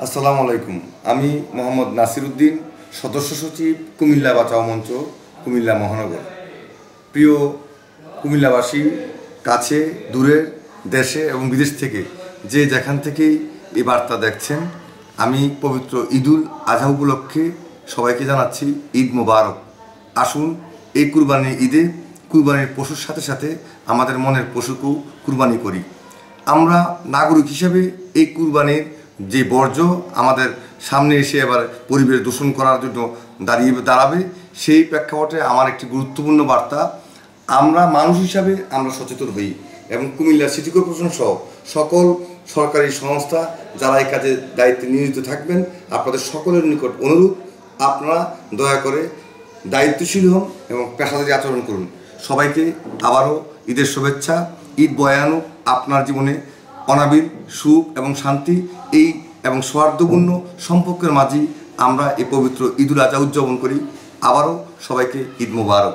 আসসালামু আলাইকুম। আমি মোহাম্মদ নাসির উদ্দিন, সদস্য সচিব, কুমিল্লা বাঁচাও মঞ্চ, কুমিল্লা মহানগর। প্রিয় কুমিল্লাবাসী, কাছে দূরের, দেশে এবং বিদেশ থেকে যে যেখান থেকেই এই বার্তা দেখছেন, আমি পবিত্র ঈদুল আজহা উপলক্ষে সবাইকে জানাচ্ছি ঈদ মোবারক। আসুন এই কুরবানির ঈদে কুরবানির পশুর সাথে সাথে আমাদের মনের পশুকেও কুরবানি করি। আমরা নাগরিক হিসেবে এই কুরবানির যে বর্জ্য আমাদের সামনে এসে এবার পরিবেশ দূষণ করার জন্য দাঁড়াবে, সেই প্রেক্ষাপটে আমার একটি গুরুত্বপূর্ণ বার্তা। আমরা মানুষ হিসাবে আমরা সচেতন হই এবং কুমিল্লা সিটি কর্পোরেশন সহ সকল সরকারি সংস্থা যারা এই কাজে দায়িত্বে নিয়োজিত থাকবেন, আপনাদের সকলের নিকট অনুরোধ, আপনারা দয়া করে দায়িত্বশীল হন এবং পেশাদারী আচরণ করুন। সবাইকে আবারও ঈদের শুভেচ্ছা। ঈদ বয়ানু আপনার জীবনে অনাবিল সুখ এবং শান্তি এই এবং সৌহার্দ্যপূর্ণ সম্পর্কের মাঝেই আমরা এই পবিত্র ঈদুল আজহা উদযাপন করি। আবারও সবাইকে ঈদ মোবারক।